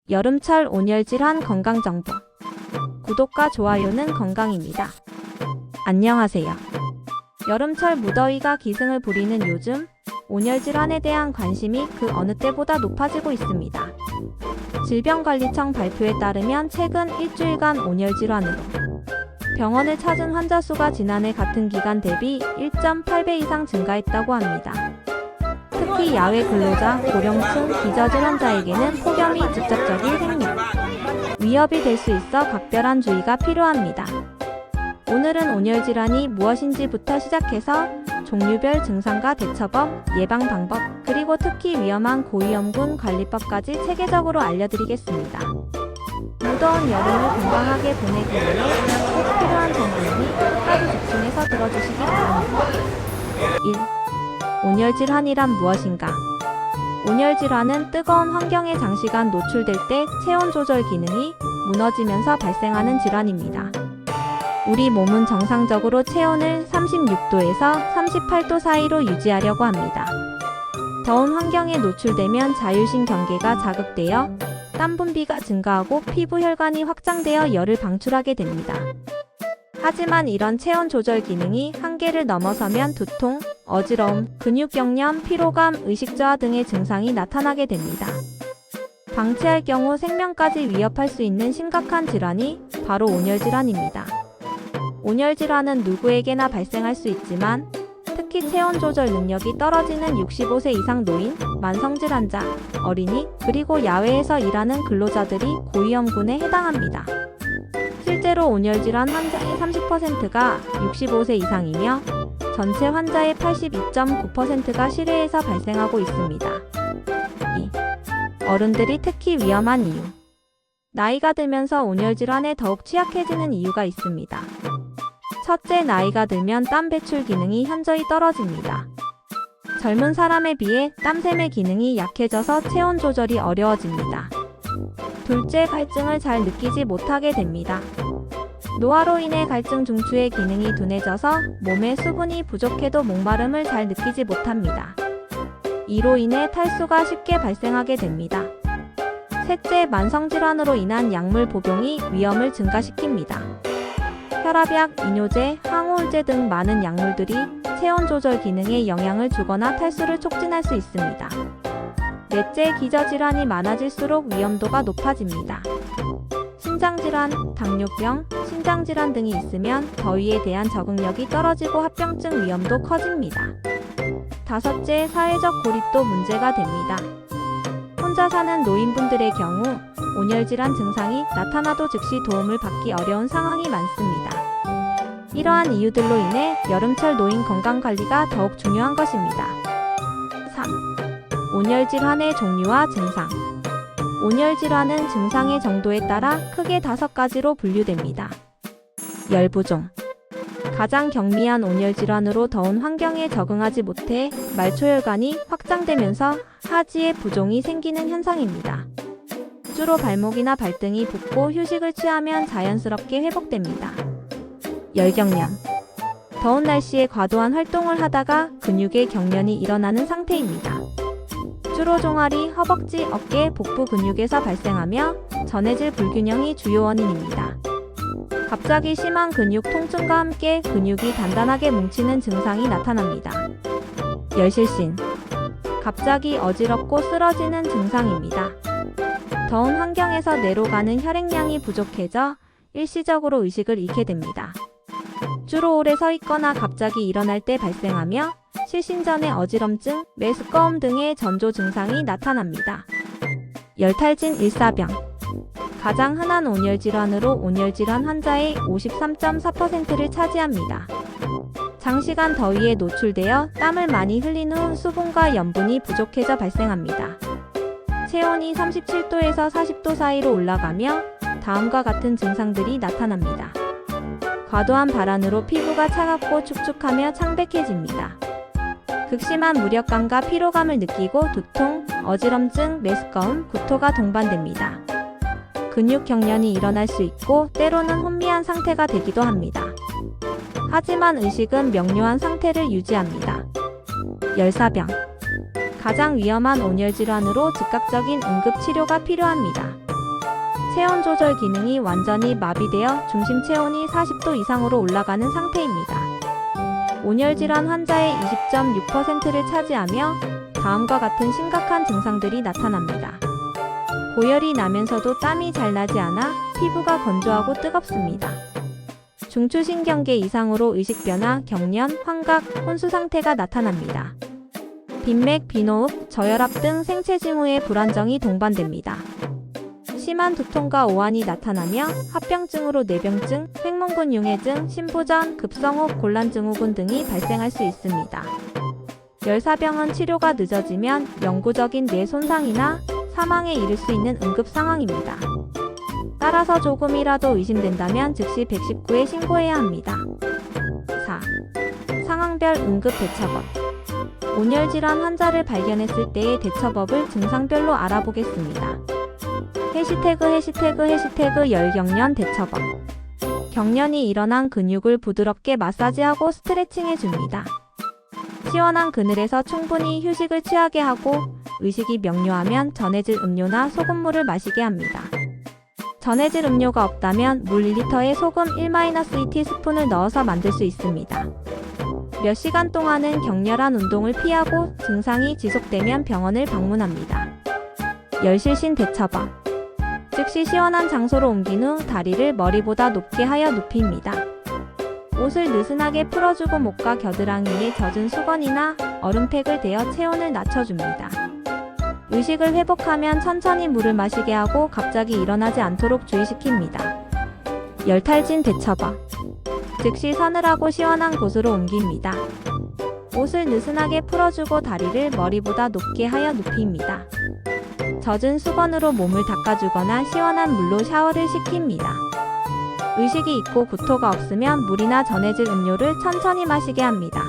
여름철 온열질환 건강정보. 구독과 좋아요는 건강입니다. 안녕하세요. 여름철 무더위가 기승을 부리는 요즘 온열질환에 대한 관심이 그 어느 때보다 높아지고 있습니다. 질병관리청 발표에 따르면 최근 일주일간 온열질환으로 병원을 찾은 환자 수가 지난해 같은 기간 대비 1.8배 이상 증가했다고 합니다. 특히 야외 근로자, 고령층, 기저질 환자에게는 폭염이 직접적인 생명 위협이 될 수 있어 각별한 주의가 필요합니다. 오늘은 온열질환이 무엇인지부터 시작해서 종류별 증상과 대처법, 예방 방법, 그리고 특히 위험한 고위험군 관리법까지 체계적으로 알려드리겠습니다. 무더운 여름을 건강하게 보내기 위해 꼭 필요한 정보이니 끝까지 집중해서 들어주시기 바랍니다. 1. 온열질환이란 무엇인가? 온열질환은 뜨거운 환경에 장시간 노출될 때 체온 조절 기능이 무너지면서 발생하는 질환입니다. 우리 몸은 정상적으로 체온을 36도에서 38도 사이로 유지하려고 합니다. 더운 환경에 노출되면 자율신경계가 자극되어 땀 분비가 증가하고 피부 혈관이 확장되어 열을 방출하게 됩니다. 하지만 이런 체온 조절 기능이 한계를 넘어서면 두통, 어지러움, 근육경련, 피로감, 의식저하 등의 증상이 나타나게 됩니다. 방치할 경우 생명까지 위협할 수 있는 심각한 질환이 바로 온열질환입니다. 온열질환은 누구에게나 발생할 수 있지만 특히 체온 조절 능력이 떨어지는 65세 이상 노인, 만성질 환자, 어린이, 그리고 야외에서 일하는 근로자들이 고위험군에 해당합니다. 실제로 온열질환 환자의 30%가 65세 이상이며 전체 환자의 82.9%가 실외에서 발생하고 있습니다. 2. 어른들이 특히 위험한 이유. 나이가 들면서 온열질환에 더욱 취약해지는 이유가 있습니다. 첫째, 나이가 들면 땀 배출 기능이 현저히 떨어집니다. 젊은 사람에 비해 땀샘의 기능이 약해져서 체온 조절이 어려워집니다. 둘째, 갈증을 잘 느끼지 못하게 됩니다. 노화로 인해 갈증 중추의 기능이 둔해져서 몸에 수분이 부족해도 목마름을 잘 느끼지 못합니다. 이로 인해 탈수가 쉽게 발생하게 됩니다. 셋째, 만성질환으로 인한 약물 복용이 위험을 증가시킵니다. 혈압약, 이뇨제, 항우울제 등 많은 약물들이 체온 조절 기능에 영향을 주거나 탈수를 촉진할 수 있습니다. 넷째, 기저질환이 많아질수록 위험도가 높아집니다. 신장질환, 당뇨병, 신장질환 등이 있으면 더위에 대한 적응력이 떨어지고 합병증 위험도 커집니다. 다섯째, 사회적 고립도 문제가 됩니다. 혼자 사는 노인분들의 경우 온열질환 증상이 나타나도 즉시 도움을 받기 어려운 상황이 많습니다. 이러한 이유들로 인해 여름철 노인 건강관리가 더욱 중요한 것입니다. 3. 온열질환의 종류와 증상. 온열질환은 증상의 정도에 따라 크게 5가지로 분류됩니다. 열부종. 가장 경미한 온열질환으로 더운 환경에 적응하지 못해 말초혈관이 확장되면서 하지에 부종이 생기는 현상입니다. 주로 발목이나 발등이 붓고 휴식을 취하면 자연스럽게 회복됩니다. 열경련. 더운 날씨에 과도한 활동을 하다가 근육의 경련이 일어나는 상태입니다. 주로 종아리, 허벅지, 어깨, 복부 근육에서 발생하며 전해질 불균형이 주요 원인입니다. 갑자기 심한 근육 통증과 함께 근육이 단단하게 뭉치는 증상이 나타납니다. 열실신. 갑자기 어지럽고 쓰러지는 증상입니다. 더운 환경에서 뇌로 가는 혈액량이 부족해져 일시적으로 의식을 잃게 됩니다. 주로 오래 서 있거나 갑자기 일어날 때 발생하며 실신 전에 어지럼증, 메스꺼움 등의 전조 증상이 나타납니다. 열탈진 일사병. 가장 흔한 온열질환으로 온열질환 환자의 53.4%를 차지합니다. 장시간 더위에 노출되어 땀을 많이 흘린 후 수분과 염분이 부족해져 발생합니다. 체온이 37도에서 40도 사이로 올라가며 다음과 같은 증상들이 나타납니다. 과도한 발안으로 피부가 차갑고 축축하며 창백해집니다. 극심한 무력감과 피로감을 느끼고 두통, 어지럼증, 메스꺼움, 구토가 동반됩니다. 근육 경련이 일어날 수 있고 때로는 혼미한 상태가 되기도 합니다. 하지만 의식은 명료한 상태를 유지합니다. 열사병. 가장 위험한 온열질환으로 즉각적인 응급치료가 필요합니다. 체온 조절 기능이 완전히 마비되어 중심 체온이 40도 이상으로 올라가는 상태입니다. 온열 질환 환자의 20.6%를 차지하며 다음과 같은 심각한 증상들이 나타납니다. 고열이 나면서도 땀이 잘 나지 않아 피부가 건조하고 뜨겁습니다. 중추신경계 이상으로 의식 변화, 경련, 환각, 혼수 상태가 나타납니다. 빈맥, 비노흡, 저혈압 등 생체 징후에 불안정이 동반됩니다. 심한 두통과 오한이 나타나며 합병증으로 뇌병증, 횡문근 융해증, 심부전, 급성호흡 곤란 증후군 등이 발생할 수 있습니다. 열사병은 치료가 늦어지면 영구적인 뇌 손상이나 사망에 이를 수 있는 응급 상황입니다. 따라서 조금이라도 의심된다면 즉시 119에 신고해야 합니다. 4. 상황별 응급 대처법. 온열질환 환자를 발견했을 때의 대처법을 증상별로 알아보겠습니다. 해시태그 열경련 대처법. 경련이 일어난 근육을 부드럽게 마사지하고 스트레칭해줍니다. 시원한 그늘에서 충분히 휴식을 취하게 하고 의식이 명료하면 전해질 음료나 소금물을 마시게 합니다. 전해질 음료가 없다면 물 1리터에 소금 1-2티스푼을 넣어서 만들 수 있습니다. 몇 시간 동안은 격렬한 운동을 피하고 증상이 지속되면 병원을 방문합니다. 열실신 대처법. 즉시 시원한 장소로 옮긴 후 다리를 머리보다 높게 하여 눕힙니다. 옷을 느슨하게 풀어주고 목과 겨드랑이에 젖은 수건이나 얼음팩을 대어 체온을 낮춰줍니다. 의식을 회복하면 천천히 물을 마시게 하고 갑자기 일어나지 않도록 주의시킵니다. 열탈진 대처법. 즉시 서늘하고 시원한 곳으로 옮깁니다. 옷을 느슨하게 풀어주고 다리를 머리보다 높게 하여 눕힙니다. 젖은 수건으로 몸을 닦아주거나 시원한 물로 샤워를 시킵니다. 의식이 있고 구토가 없으면 물이나 전해질 음료를 천천히 마시게 합니다.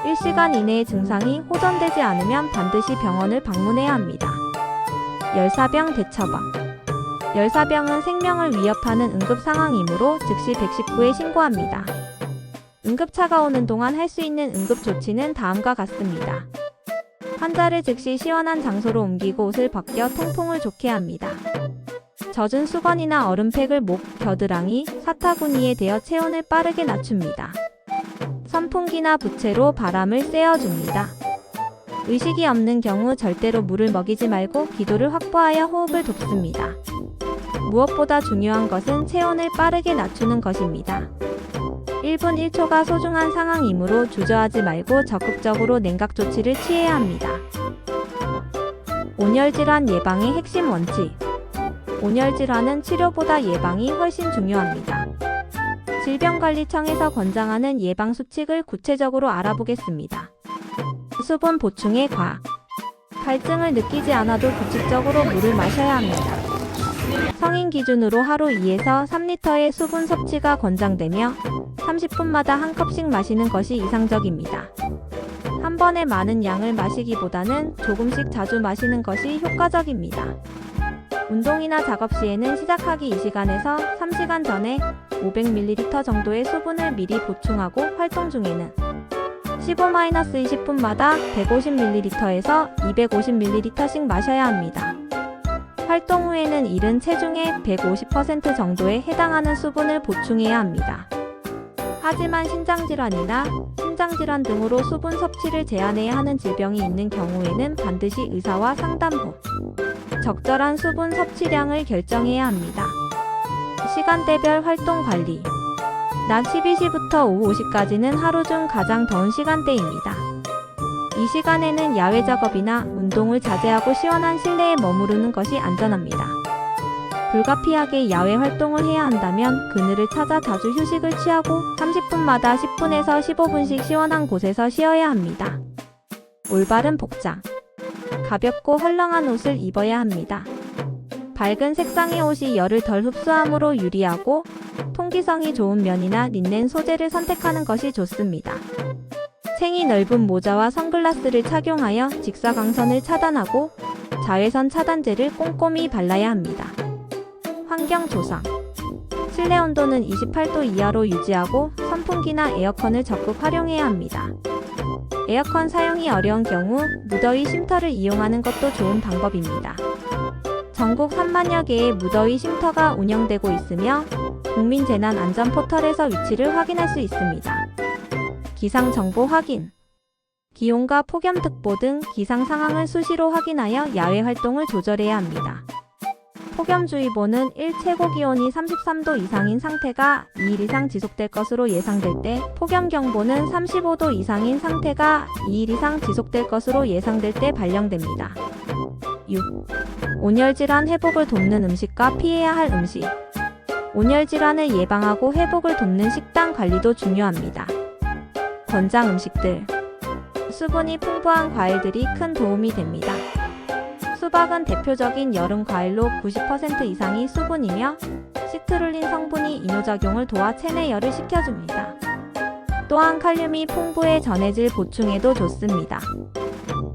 1시간 이내의 증상이 호전되지 않으면 반드시 병원을 방문해야 합니다. 열사병 대처법. 열사병은 생명을 위협하는 응급 상황이므로 즉시 119에 신고합니다. 응급차가 오는 동안 할 수 있는 응급 조치는 다음과 같습니다. 환자를 즉시 시원한 장소로 옮기고 옷을 벗겨 통풍을 좋게 합니다. 젖은 수건이나 얼음팩을 목, 겨드랑이, 사타구니에 대어 체온을 빠르게 낮춥니다. 선풍기나 부채로 바람을 쐬어줍니다. 의식이 없는 경우 절대로 물을 먹이지 말고 기도를 확보하여 호흡을 돕습니다. 무엇보다 중요한 것은 체온을 빠르게 낮추는 것입니다. 1분 1초가 소중한 상황이므로 주저하지 말고 적극적으로 냉각 조치를 취해야 합니다. 온열질환 예방의 핵심 원칙. 온열질환은 치료보다 예방이 훨씬 중요합니다. 질병관리청에서 권장하는 예방 수칙을 구체적으로 알아보겠습니다. 수분 보충의 과학. 갈증을 느끼지 않아도 규칙적으로 물을 마셔야 합니다. 성인 기준으로 하루 2에서 3리터의 수분 섭취가 권장되며 30분마다 한 컵씩 마시는 것이 이상적입니다. 한 번에 많은 양을 마시기보다는 조금씩 자주 마시는 것이 효과적입니다. 운동이나 작업 시에는 시작하기 2시간에서 3시간 전에 500ml 정도의 수분을 미리 보충하고 활동 중에는 15-20분마다 150ml에서 250ml씩 마셔야 합니다. 활동 후에는 이른 체중의 150% 정도에 해당하는 수분을 보충해야 합니다. 하지만 신장질환이나 심장질환 등으로 수분 섭취를 제한해야 하는 질병이 있는 경우에는 반드시 의사와 상담 후 적절한 수분 섭취량을 결정해야 합니다. 시간대별 활동 관리. 낮 12시부터 오후 5시까지는 하루 중 가장 더운 시간대입니다. 이 시간에는 야외 작업이나 운동을 자제하고 시원한 실내에 머무르는 것이 안전합니다. 불가피하게 야외 활동을 해야 한다면 그늘을 찾아 자주 휴식을 취하고 30분마다 10분에서 15분씩 시원한 곳에서 쉬어야 합니다. 올바른 복장. 가볍고 헐렁한 옷을 입어야 합니다. 밝은 색상의 옷이 열을 덜 흡수함으로 유리하고 통기성이 좋은 면이나 린넨 소재를 선택하는 것이 좋습니다. 챙이 넓은 모자와 선글라스를 착용하여 직사광선을 차단하고 자외선 차단제를 꼼꼼히 발라야 합니다. 환경 조성. 실내 온도는 28도 이하로 유지하고 선풍기나 에어컨을 적극 활용해야 합니다. 에어컨 사용이 어려운 경우 무더위 쉼터를 이용하는 것도 좋은 방법입니다. 전국 3만여 개의 무더위 쉼터가 운영되고 있으며 국민재난안전포털에서 위치를 확인할 수 있습니다. 기상정보 확인. 기온과 폭염특보 등 기상 상황을 수시로 확인하여 야외 활동을 조절해야 합니다. 폭염주의보는 1. 최고기온이 33도 이상인 상태가 2일 이상 지속될 것으로 예상될 때, 폭염경보는 35도 이상인 상태가 2일 이상 지속될 것으로 예상될 때 발령됩니다. 6. 온열질환 회복을 돕는 음식과 피해야 할 음식. 온열질환을 예방하고 회복을 돕는 식단 관리도 중요합니다. 권장 음식들. 수분이 풍부한 과일들이 큰 도움이 됩니다. 수박은 대표적인 여름 과일로 90% 이상이 수분이며 시트룰린 성분이 이뇨작용을 도와 체내열을 식혀줍니다. 또한 칼륨이 풍부해 전해질 보충에도 좋습니다.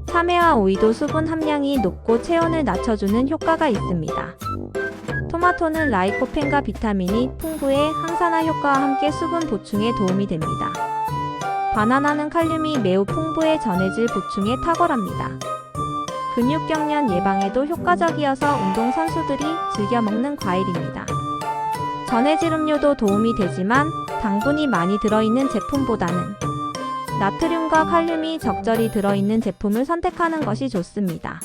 참외와 오이도 수분 함량이 높고 체온을 낮춰주는 효과가 있습니다. 토마토는 라이코펜과 비타민이 풍부해 항산화 효과와 함께 수분 보충에 도움이 됩니다. 바나나는 칼륨이 매우 풍부해 전해질 보충에 탁월합니다. 근육경련 예방에도 효과적이어서 운동선수들이 즐겨 먹는 과일입니다. 전해질 음료도 도움이 되지만 당분이 많이 들어있는 제품보다는 나트륨과 칼륨이 적절히 들어있는 제품을 선택하는 것이 좋습니다.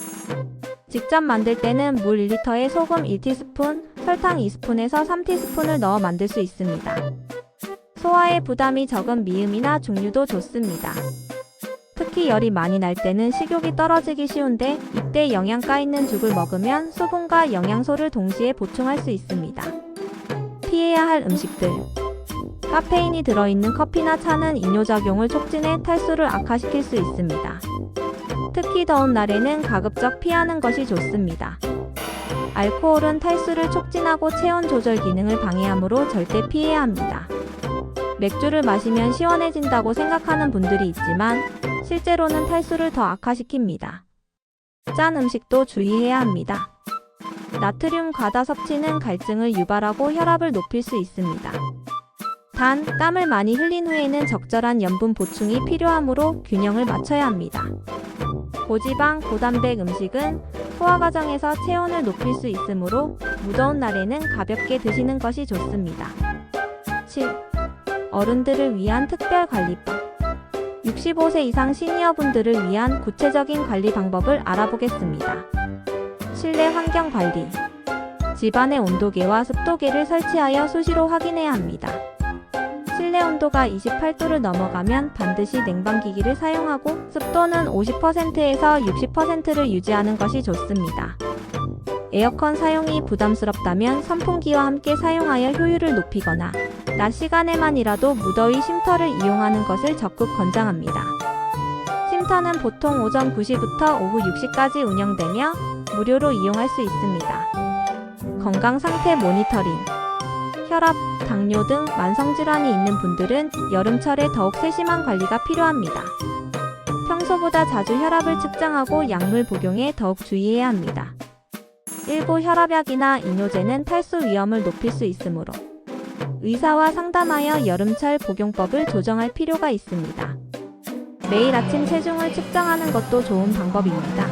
직접 만들 때는 물 1리터에 소금 1티스푼, 설탕 2스푼에서 3티스푼을 넣어 만들 수 있습니다. 소화에 부담이 적은 미음이나 중류도 좋습니다. 특히 열이 많이 날 때는 식욕이 떨어지기 쉬운데 이때 영양가 있는 죽을 먹으면 수분과 영양소를 동시에 보충할 수 있습니다. 피해야 할 음식들. 카페인이 들어있는 커피나 차는 이뇨작용을 촉진해 탈수를 악화시킬 수 있습니다. 특히 더운 날에는 가급적 피하는 것이 좋습니다. 알코올은 탈수를 촉진하고 체온 조절 기능을 방해하므로 절대 피해야 합니다. 맥주를 마시면 시원해진다고 생각하는 분들이 있지만 실제로는 탈수를 더 악화시킵니다. 짠 음식도 주의해야 합니다. 나트륨 과다 섭취는 갈증을 유발하고 혈압을 높일 수 있습니다. 단, 땀을 많이 흘린 후에는 적절한 염분 보충이 필요하므로 균형을 맞춰야 합니다. 고지방, 고단백 음식은 소화 과정에서 체온을 높일 수 있으므로 무더운 날에는 가볍게 드시는 것이 좋습니다. 7. 어른들을 위한 특별관리법. 65세 이상 시니어분들을 위한 구체적인 관리 방법을 알아보겠습니다. 실내 환경 관리. 집안에 온도계와 습도계를 설치하여 수시로 확인해야 합니다. 실내 온도가 28도를 넘어가면 반드시 냉방기기를 사용하고 습도는 50%에서 60%를 유지하는 것이 좋습니다. 에어컨 사용이 부담스럽다면 선풍기와 함께 사용하여 효율을 높이거나 낮 시간에만이라도 무더위 쉼터를 이용하는 것을 적극 권장합니다. 쉼터는 보통 오전 9시부터 오후 6시까지 운영되며 무료로 이용할 수 있습니다. 건강상태 모니터링. 혈압, 당뇨 등 만성질환이 있는 분들은 여름철에 더욱 세심한 관리가 필요합니다. 평소보다 자주 혈압을 측정하고 약물 복용에 더욱 주의해야 합니다. 일부 혈압약이나 이뇨제는 탈수 위험을 높일 수 있으므로 의사와 상담하여 여름철 복용법을 조정할 필요가 있습니다. 매일 아침 체중을 측정하는 것도 좋은 방법입니다.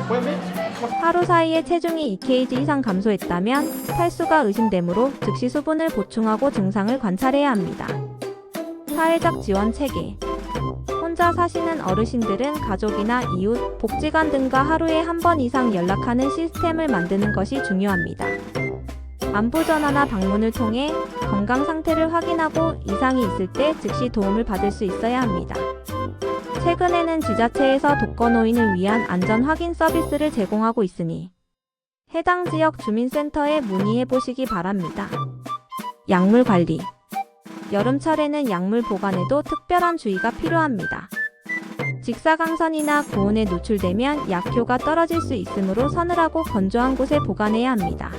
하루 사이에 체중이 2kg 이상 감소했다면 탈수가 의심되므로 즉시 수분을 보충하고 증상을 관찰해야 합니다. 사회적 지원 체계. 혼자 사시는 어르신들은 가족이나 이웃, 복지관 등과 하루에 한 번 이상 연락하는 시스템을 만드는 것이 중요합니다. 안부전화나 방문을 통해 건강 상태를 확인하고 이상이 있을 때 즉시 도움을 받을 수 있어야 합니다. 최근에는 지자체에서 독거노인을 위한 안전 확인 서비스를 제공하고 있으니 해당 지역 주민센터에 문의해 보시기 바랍니다. 약물 관리. 여름철에는 약물 보관에도 특별한 주의가 필요합니다. 직사광선이나 고온에 노출되면 약효가 떨어질 수 있으므로 서늘하고 건조한 곳에 보관해야 합니다.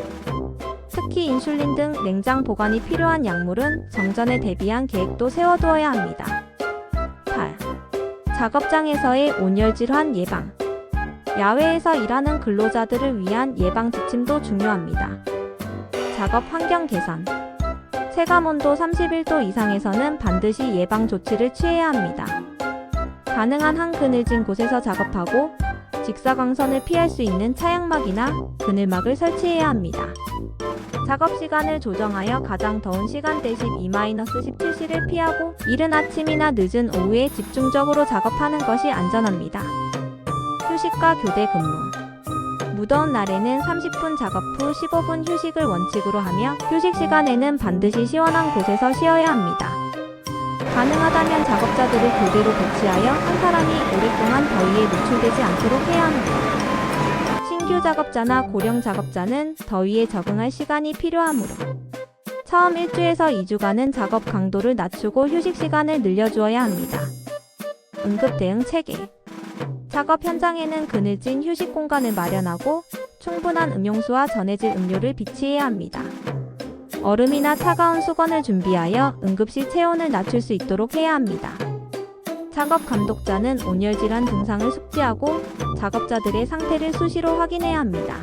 특히 인슐린 등 냉장 보관이 필요한 약물은 정전에 대비한 계획도 세워두어야 합니다. 8. 작업장에서의 온열질환 예방. 야외에서 일하는 근로자들을 위한 예방 지침도 중요합니다. 작업 환경 개선. 체감온도 31도 이상에서는 반드시 예방 조치를 취해야 합니다. 가능한 한 그늘진 곳에서 작업하고 직사광선을 피할 수 있는 차양막이나 그늘막을 설치해야 합니다. 작업 시간을 조정하여 가장 더운 시간대 12-17시를 피하고 이른 아침이나 늦은 오후에 집중적으로 작업하는 것이 안전합니다. 휴식과 교대 근무. 무더운 날에는 30분 작업 후 15분 휴식을 원칙으로 하며 휴식 시간에는 반드시 시원한 곳에서 쉬어야 합니다. 가능하다면 작업자들을 교대로 배치하여 한 사람이 오랫동안 더위에 노출되지 않도록 해야 합니다. 신규 작업자나 고령 작업자는 더위에 적응할 시간이 필요하므로 처음 1주에서 2주간은 작업 강도를 낮추고 휴식 시간을 늘려주어야 합니다. 응급 대응 체계. 작업 현장에는 그늘진 휴식 공간을 마련하고 충분한 음용수와 전해질 음료를 비치해야 합니다. 얼음이나 차가운 수건을 준비하여 응급시 체온을 낮출 수 있도록 해야 합니다. 작업 감독자는 온열 질환 증상을 숙지하고 작업자들의 상태를 수시로 확인해야 합니다.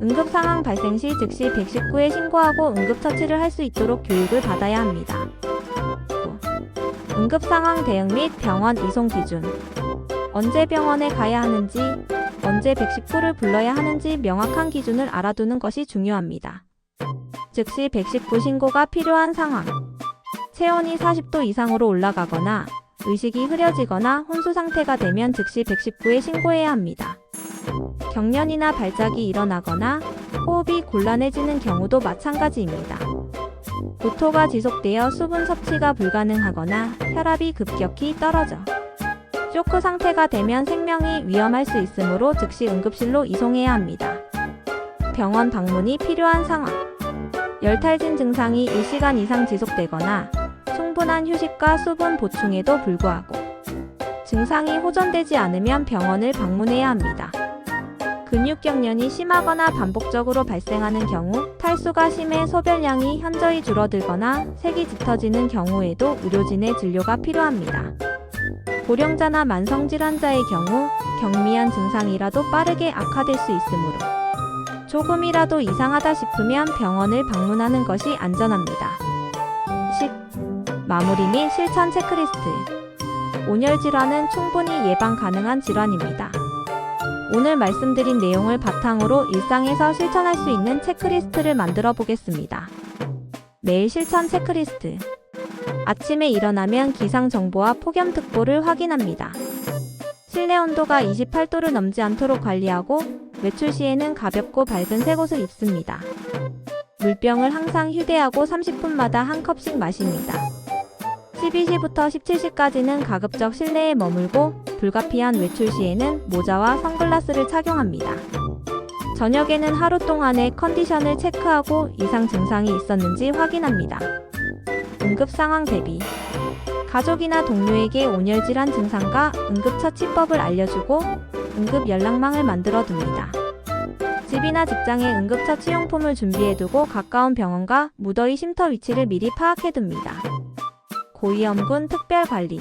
응급 상황 발생 시 즉시 119에 신고하고 응급 처치를 할 수 있도록 교육을 받아야 합니다. 응급 상황 대응 및 병원 이송 기준. 언제 병원에 가야 하는지, 언제 119를 불러야 하는지 명확한 기준을 알아두는 것이 중요합니다. 즉시 119 신고가 필요한 상황. 체온이 40도 이상으로 올라가거나 의식이 흐려지거나 혼수 상태가 되면 즉시 119에 신고해야 합니다. 경련이나 발작이 일어나거나 호흡이 곤란해지는 경우도 마찬가지입니다. 구토가 지속되어 수분 섭취가 불가능하거나 혈압이 급격히 떨어져 쇼크 상태가 되면 생명이 위험할 수 있으므로 즉시 응급실로 이송해야 합니다. 병원 방문이 필요한 상황. 열탈진 증상이 1시간 이상 지속되거나 충분한 휴식과 수분 보충에도 불구하고 증상이 호전되지 않으면 병원을 방문해야 합니다. 근육 경련이 심하거나 반복적으로 발생하는 경우, 탈수가 심해 소변량이 현저히 줄어들거나 색이 짙어지는 경우에도 의료진의 진료가 필요합니다. 고령자나 만성질환자의 경우 경미한 증상이라도 빠르게 악화될 수 있으므로 조금이라도 이상하다 싶으면 병원을 방문하는 것이 안전합니다. 10. 마무리 및 실천 체크리스트. 온열 질환은 충분히 예방 가능한 질환입니다. 오늘 말씀드린 내용을 바탕으로 일상에서 실천할 수 있는 체크리스트를 만들어 보겠습니다. 매일 실천 체크리스트. 아침에 일어나면 기상정보와 폭염특보를 확인합니다. 실내 온도가 28도를 넘지 않도록 관리하고 외출 시에는 가볍고 밝은 새옷을 입습니다. 물병을 항상 휴대하고 30분마다 한 컵씩 마십니다. 12시부터 17시까지는 가급적 실내에 머물고 불가피한 외출 시에는 모자와 선글라스를 착용합니다. 저녁에는 하루 동안의 컨디션을 체크하고 이상 증상이 있었는지 확인합니다. 응급 상황 대비. 가족이나 동료에게 온열질환 증상과 응급처치법을 알려주고 응급 연락망을 만들어 둡니다. 집이나 직장에 응급처치용품을 준비해두고 가까운 병원과 무더위 쉼터 위치를 미리 파악해둡니다. 고위험군 특별관리.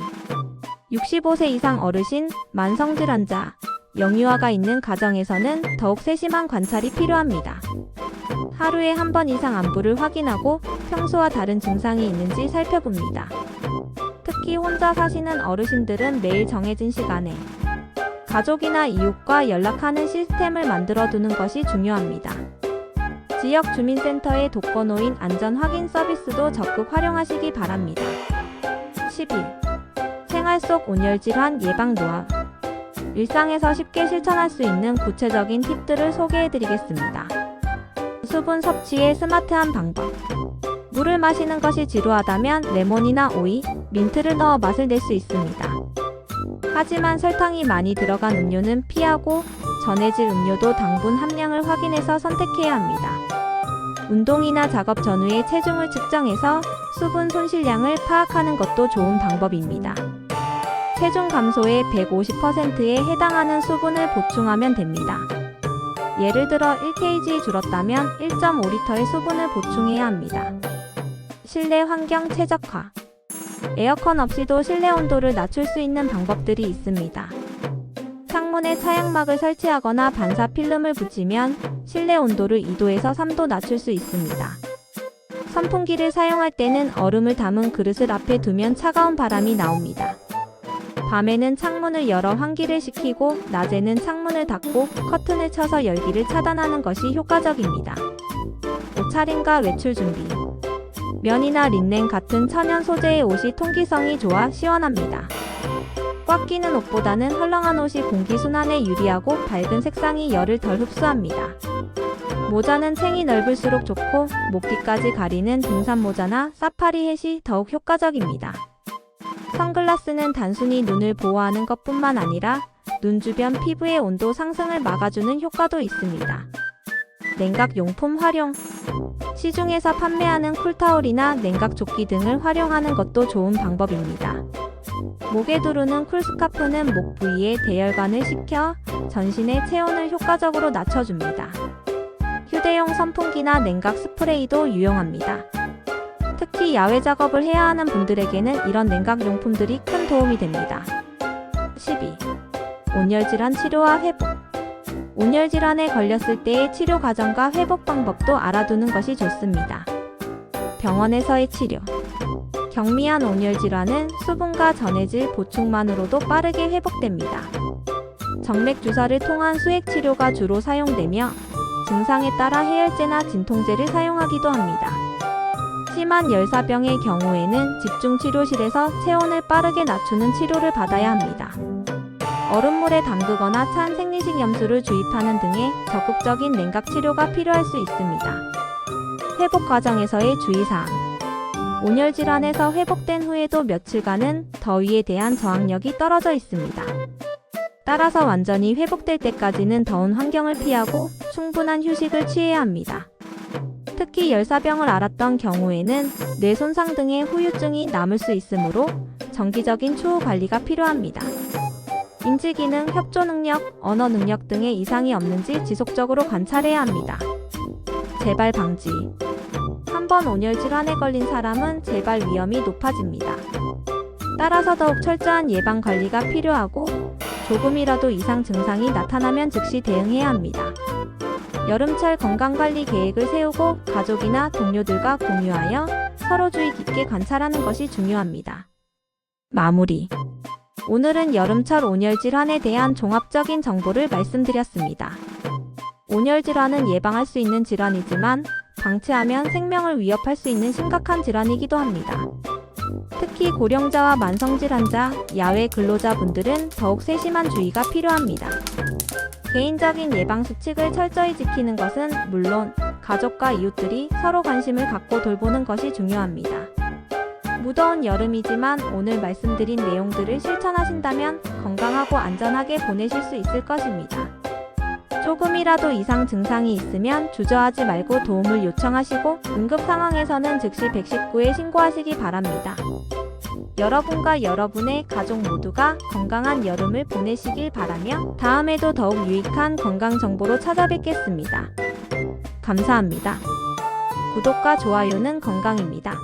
65세 이상 어르신, 만성질환자, 영유아가 있는 가정에서는 더욱 세심한 관찰이 필요합니다. 하루에 한 번 이상 안부를 확인하고 평소와 다른 증상이 있는지 살펴봅니다. 특히 혼자 사시는 어르신들은 매일 정해진 시간에 가족이나 이웃과 연락하는 시스템을 만들어 두는 것이 중요합니다. 지역 주민센터의 독거노인 안전 확인 서비스도 적극 활용하시기 바랍니다. 11. 생활 속 온열질환 예방 노하우. 일상에서 쉽게 실천할 수 있는 구체적인 팁들을 소개해드리겠습니다. 수분 섭취에 스마트한 방법. 물을 마시는 것이 지루하다면 레몬이나 오이, 민트를 넣어 맛을 낼 수 있습니다. 하지만 설탕이 많이 들어간 음료는 피하고 전해질 음료도 당분 함량을 확인해서 선택해야 합니다. 운동이나 작업 전후에 체중을 측정해서 수분 손실량을 파악하는 것도 좋은 방법입니다. 체중 감소의 150%에 해당하는 수분을 보충하면 됩니다. 예를 들어 1kg 줄었다면 1.5리터의 수분을 보충해야 합니다. 실내 환경 최적화. 에어컨 없이도 실내 온도를 낮출 수 있는 방법들이 있습니다. 창문에 차양막을 설치하거나 반사 필름을 붙이면 실내 온도를 2도에서 3도 낮출 수 있습니다. 선풍기를 사용할 때는 얼음을 담은 그릇을 앞에 두면 차가운 바람이 나옵니다. 밤에는 창문을 열어 환기를 시키고 낮에는 창문을 닫고 커튼을 쳐서 열기를 차단하는 것이 효과적입니다. 옷차림과 외출 준비. 면이나 린넨 같은 천연 소재의 옷이 통기성이 좋아 시원합니다. 꽉 끼는 옷보다는 헐렁한 옷이 공기순환에 유리하고 밝은 색상이 열을 덜 흡수합니다. 모자는 챙이 넓을수록 좋고 목뒤까지 가리는 등산 모자나 사파리 햇이 더욱 효과적입니다. 선글라스는 단순히 눈을 보호하는 것뿐만 아니라 눈 주변 피부의 온도 상승을 막아주는 효과도 있습니다. 냉각 용품 활용. 시중에서 판매하는 쿨타올이나 냉각 조끼 등을 활용하는 것도 좋은 방법입니다. 목에 두르는 쿨스카프는 목 부위에 대열관을 식혀 전신의 체온을 효과적으로 낮춰줍니다. 휴대용 선풍기나 냉각 스프레이도 유용합니다. 특히 야외 작업을 해야 하는 분들에게는 이런 냉각 용품들이 큰 도움이 됩니다. 12. 온열 질환 치료와 회복. 온열 질환에 걸렸을 때의 치료 과정과 회복 방법도 알아두는 것이 좋습니다. 병원에서의 치료. 경미한 온열 질환은 수분과 전해질 보충만으로도 빠르게 회복됩니다. 정맥 주사를 통한 수액 치료가 주로 사용되며 증상에 따라 해열제나 진통제를 사용하기도 합니다. 심한 열사병의 경우에는 집중치료실에서 체온을 빠르게 낮추는 치료를 받아야 합니다. 얼음물에 담그거나 찬 생리식 염수를 주입하는 등의 적극적인 냉각 치료가 필요할 수 있습니다. 회복 과정에서의 주의사항. 온열 질환에서 회복된 후에도 며칠간은 더위에 대한 저항력이 떨어져 있습니다. 따라서 완전히 회복될 때까지는 더운 환경을 피하고 충분한 휴식을 취해야 합니다. 특히 열사병을 앓았던 경우에는 뇌 손상 등의 후유증이 남을 수 있으므로 정기적인 추후 관리가 필요합니다. 인지 기능, 협조 능력, 언어 능력 등의 이상이 없는지 지속적으로 관찰해야 합니다. 재발 방지. 한번 온열 질환에 걸린 사람은 재발 위험이 높아집니다. 따라서 더욱 철저한 예방 관리가 필요하고 조금이라도 이상 증상이 나타나면 즉시 대응해야 합니다. 여름철 건강관리 계획을 세우고 가족이나 동료들과 공유하여 서로 주의 깊게 관찰하는 것이 중요합니다. 마무리. 오늘은 여름철 온열 질환에 대한 종합적인 정보를 말씀드렸습니다. 온열 질환은 예방할 수 있는 질환이지만 방치하면 생명을 위협할 수 있는 심각한 질환이기도 합니다. 특히 고령자와 만성질환자, 야외 근로자분들은 더욱 세심한 주의가 필요합니다. 개인적인 예방 수칙을 철저히 지키는 것은 물론 가족과 이웃들이 서로 관심을 갖고 돌보는 것이 중요합니다. 무더운 여름이지만 오늘 말씀드린 내용들을 실천하신다면 건강하고 안전하게 보내실 수 있을 것입니다. 조금이라도 이상 증상이 있으면 주저하지 말고 도움을 요청하시고 응급 상황에서는 즉시 119에 신고하시기 바랍니다. 여러분과 여러분의 가족 모두가 건강한 여름을 보내시길 바라며 다음에도 더욱 유익한 건강 정보로 찾아뵙겠습니다. 감사합니다. 구독과 좋아요는 건강입니다.